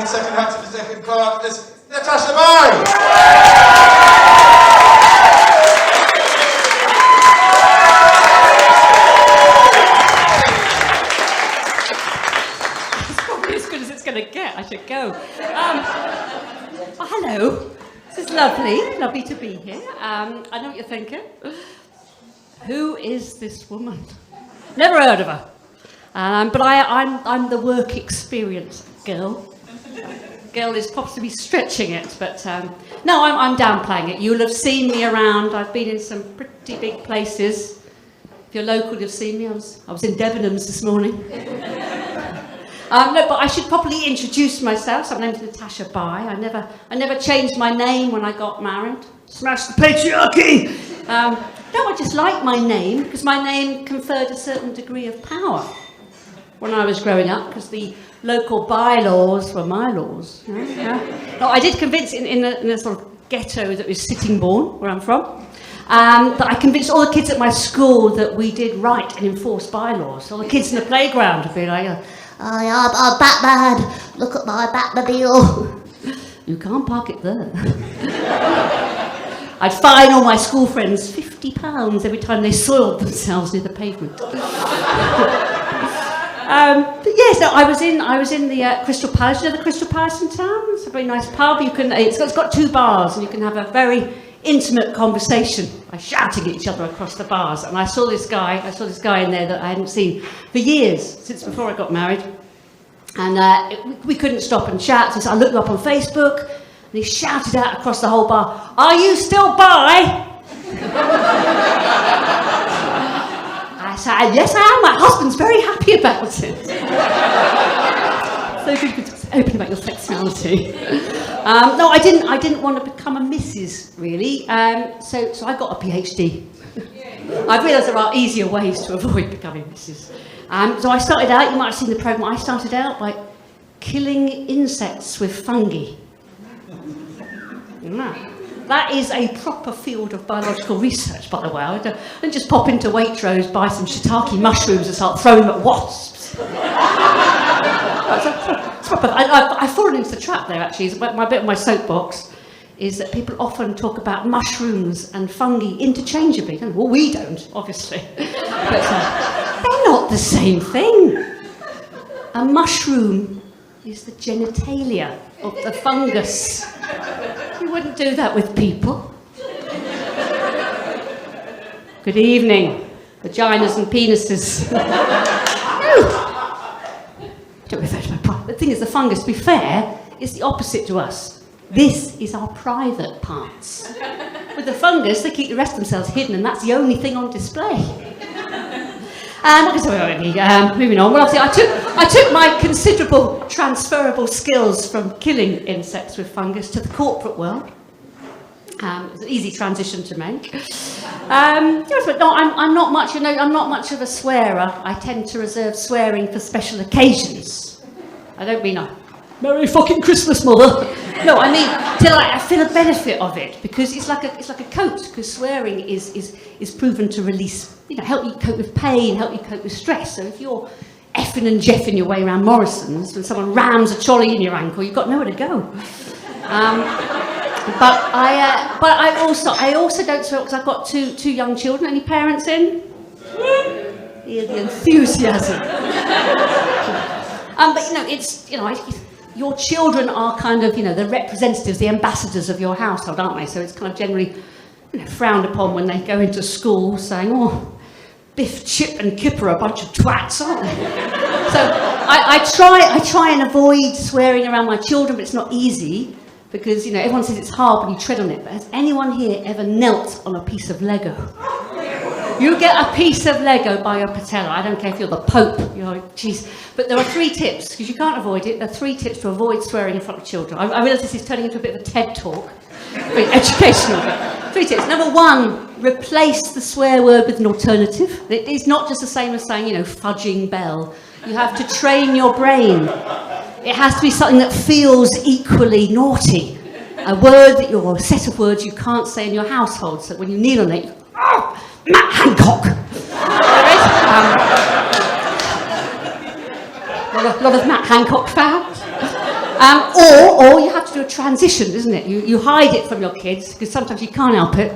in second hat to the second card. This Natasha Bye. Going to get. I should go. Oh, hello. This is lovely to be here. I know what you're thinking. Who is this woman? Never heard of her. But I'm the work experience girl. Girl is possibly stretching it, but no, I'm downplaying it. You'll have seen me around. I've been in some pretty big places. If you're local, you've seen me. I was in Debenhams this morning. No, but I should properly introduce myself. So my name's Natasha Bye. I never changed my name when I got married. Smash the patriarchy! No, I just like my name because my name conferred a certain degree of power when I was growing up, because the local bylaws were my laws. Yeah. No, I did convince in a sort of ghetto that was Sittingbourne, where I'm from, that I convinced all the kids at my school that we did write and enforce bylaws. All the kids in the playground would be like, I'm Batman, look at my Batmobile. You can't park it there. I'd fine all my school friends £50 every time they soiled themselves near the pavement. But yes, no, I was in the Crystal Palace. You know the Crystal Palace in town? It's a very nice pub. It's got 2 bars, and you can have a very intimate conversation by shouting at each other across the bars. And I saw this guy in there that I hadn't seen for years, since before I got married. And we couldn't stop and chat. So I looked him up on Facebook, and he shouted out across the whole bar, "Are you still bi?" I said, "Yes, I am. My husband's very happy about it." So good to open about your sexuality. No, I didn't want to become a Mrs. really. So I got a PhD. I've realised there are easier ways to avoid becoming Mrs. So I started out. You might have seen the programme. I started out by killing insects with fungi. That is a proper field of biological research, by the way. I don't just pop into Waitrose, buy some shiitake mushrooms and start throwing them at wasps. I've fallen into the trap there, actually. My bit of my soapbox is that people often talk about mushrooms and fungi interchangeably. Well, we don't, obviously. But they're not the same thing. A mushroom is the genitalia of the fungus. You wouldn't do that with people. Good evening, vaginas and penises. Don't refer to my private. The thing is, the fungus, to be fair, is the opposite to us. This is our private parts. With the fungus, they keep the rest of themselves hidden, and that's the only thing on display. Moving on. Well, obviously, I took my considerable transferable skills from killing insects with fungus to the corporate world. It was an easy transition to make. But no, I'm not much. I'm not much of a swearer. I tend to reserve swearing for special occasions. I don't mean a Merry fucking Christmas, mother. No, I mean till I feel the benefit of it, because it's like a coat. Because swearing is proven to release, help you cope with pain, help you cope with stress. So if you're effing and jeffing your way around Morrison's when someone rams a trolley in your ankle, you've got nowhere to go. But I also don't swear because I've got two young children. Any parents in? Yeah, the enthusiasm. But your children are kind of, the representatives, the ambassadors of your household, aren't they? So it's kind of generally frowned upon when they go into school saying, "Oh, Biff, Chip and Kip are a bunch of twats, aren't they?" So I try and avoid swearing around my children, but it's not easy because, everyone says it's hard when you tread on it. But has anyone here ever knelt on a piece of Lego? You get a piece of Lego by your patella. I don't care if you're the Pope. But there are 3 tips, because you can't avoid it. There are 3 tips to avoid swearing in front of children. I realise this is turning into a bit of a TED talk. Very educational. 3 tips. Number 1, replace the swear word with an alternative. It is not just the same as saying, fudging bell. You have to train your brain. It has to be something that feels equally naughty. A set of words you can't say in your household. So when you kneel on it, Matt Hancock. A lot of Matt Hancock fans. Or you have to do a transition, isn't it? You hide it from your kids, because sometimes you can't help it.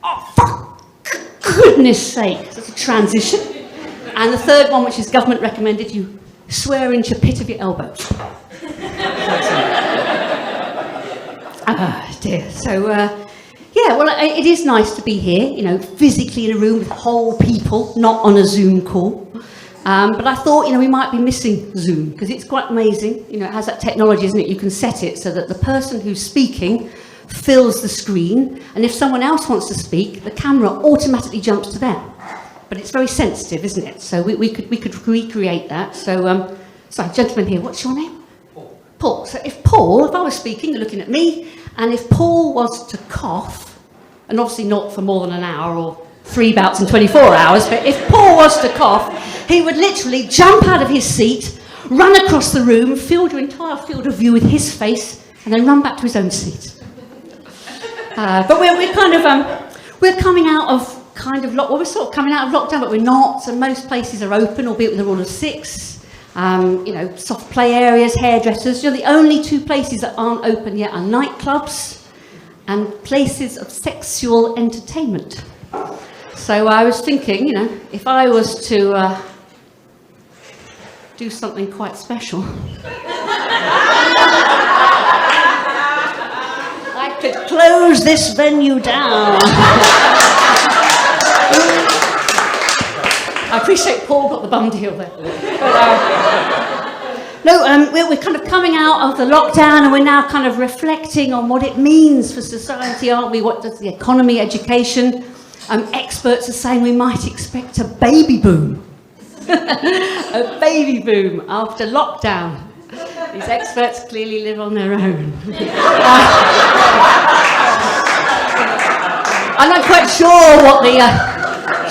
Oh, for goodness sake, it's a transition. And the third one, which is government recommended, you swear into the pit of your elbows. Ah, dear. So, yeah, well, it is nice to be here, physically in a room with whole people, not on a Zoom call. But I thought, we might be missing Zoom, because it's quite amazing. It has that technology, isn't it? You can set it so that the person who's speaking fills the screen, and if someone else wants to speak, the camera automatically jumps to them. But it's very sensitive, isn't it? So we could recreate that. So, sorry, gentleman here, what's your name? Paul. So if I was speaking, you're looking at me, and if Paul was to cough, and obviously not for more than an hour or 3 bouts in 24 hours, but if Paul was to cough, he would literally jump out of his seat, run across the room, fill your entire field of view with his face, and then run back to his own seat. But we're kind of, we're coming out of we're sort of coming out of lockdown, but we're not. So most places are open, albeit with a rule of 6. Soft play areas, hairdressers. The only 2 places that aren't open yet are nightclubs and places of sexual entertainment. So I was thinking, if I was to do something quite special, I could close this venue down. I appreciate Paul got the bum deal there. But, we're kind of coming out of the lockdown, and we're now kind of reflecting on what it means for society, aren't we? What does the economy, education? Experts are saying we might expect a baby boom. A baby boom after lockdown. These experts clearly live on their own. I'm not quite sure what the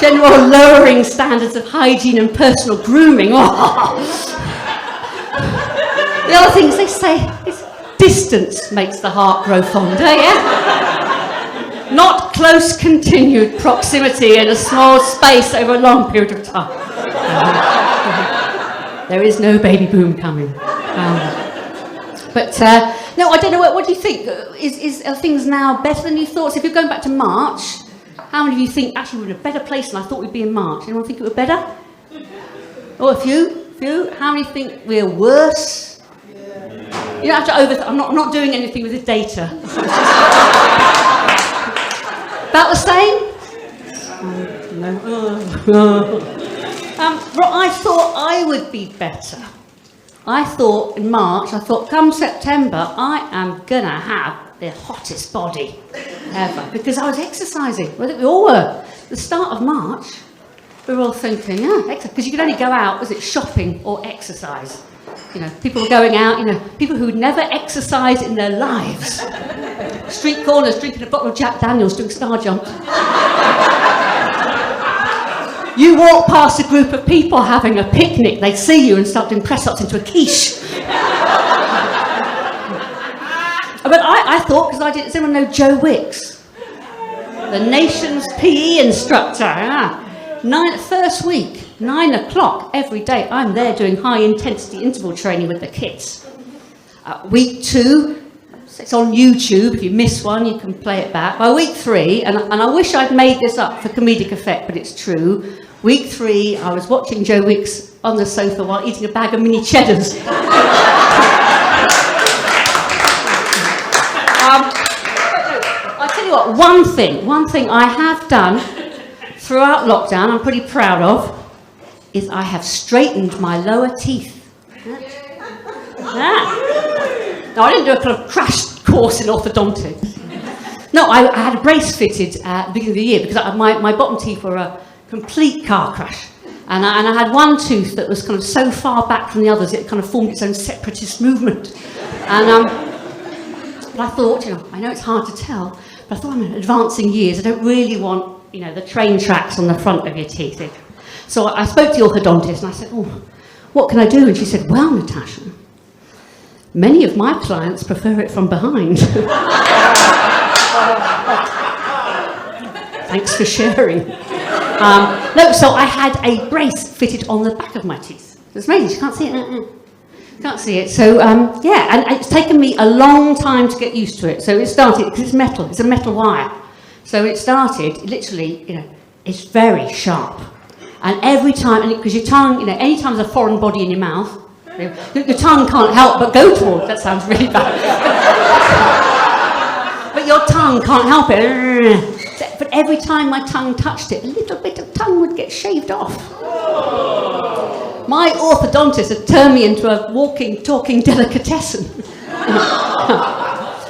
general lowering standards of hygiene and personal grooming. The other things they say is distance makes the heart grow fonder, yeah? Not close continued proximity in a small space over a long period of time. There is no baby boom coming. No, I don't know, what do you think? Are things now better than you thought? So if you're going back to March, how many of you think, actually, we're in a better place than I thought we'd be in March? Anyone think it were better? Oh, a few? How many think we're worse? You don't have to I'm not doing anything with the data. About the same? No. I thought I would be better. I thought in March, come September, I am going to have the hottest body ever. Because I was exercising. Well, we all were. The start of March, we were all thinking, because you could only go out, shopping or exercise. People were going out, people who'd never exercised in their lives. Street corners, drinking a bottle of Jack Daniels, doing star jumps. You walk past a group of people having a picnic, they'd see you and start doing press-ups into a quiche. But I thought, because does anyone know Joe Wicks? The nation's PE instructor. First week, 9 o'clock every day, I'm there doing high-intensity interval training with the kids. Week 2, it's on YouTube. If you miss one, you can play it back. By week 3, and I wish I'd made this up for comedic effect, but it's true. Week 3, I was watching Joe Wicks on the sofa while eating a bag of mini cheddars. I tell you what, one thing I have done throughout lockdown, I'm pretty proud of, is I have straightened my lower teeth. Now, I didn't do a kind of crash course in orthodontics. No, I had a brace fitted at the beginning of the year because my bottom teeth were a complete car crash. And I had one tooth that was kind of so far back from the others, it kind of formed its own separatist movement. And but I thought, I know it's hard to tell, but I thought I'm in advancing years. I don't really want, the train tracks on the front of your teeth. So I spoke to the orthodontist and I said, what can I do? And she said, well, Natasha, many of my clients prefer it from behind. Thanks for sharing. So I had a brace fitted on the back of my teeth. It's amazing, you can't see it. Can't see it. So, yeah, and it's taken me a long time to get used to it. So it started, because it's metal, it's a metal wire. So it started, literally, it's very sharp. And every time, because your tongue, any time there's a foreign body in your mouth, your tongue can't help but go towards, that sounds really bad. But your tongue can't help it. But every time my tongue touched it, a little bit of tongue would get shaved off. My orthodontist had turned me into a walking, talking delicatessen.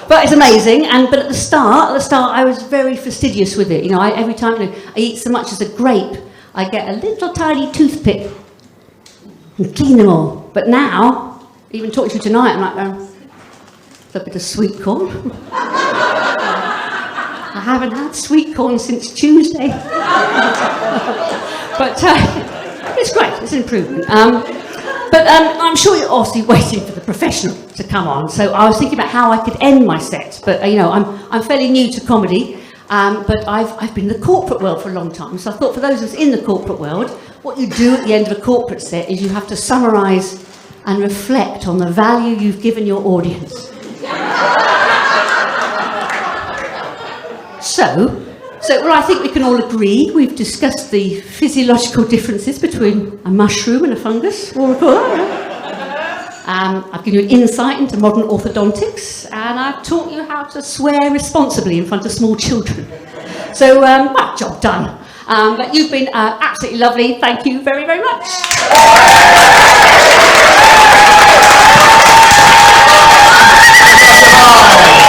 But it's amazing. But at the start, I was very fastidious with it. Every time I eat so much as a grape, I get a little tiny toothpick and clean them all. But now, even talking to you tonight, I'm like, it's a bit of sweet corn. I haven't had sweet corn since Tuesday. But it's great, it's an improvement. But I'm sure you're obviously waiting for the professional to come on. So I was thinking about how I could end my set. But I'm fairly new to comedy, but I've been in the corporate world for a long time. So I thought for those of us in the corporate world, what you do at the end of a corporate set is you have to summarise and reflect on the value you've given your audience. So well, I think we can all agree we've discussed the physiological differences between a mushroom and a fungus. I've given you an insight into modern orthodontics, and I've taught you how to swear responsibly in front of small children. So, well, job done. But you've been absolutely lovely. Thank you very, very much. Natasha Bye.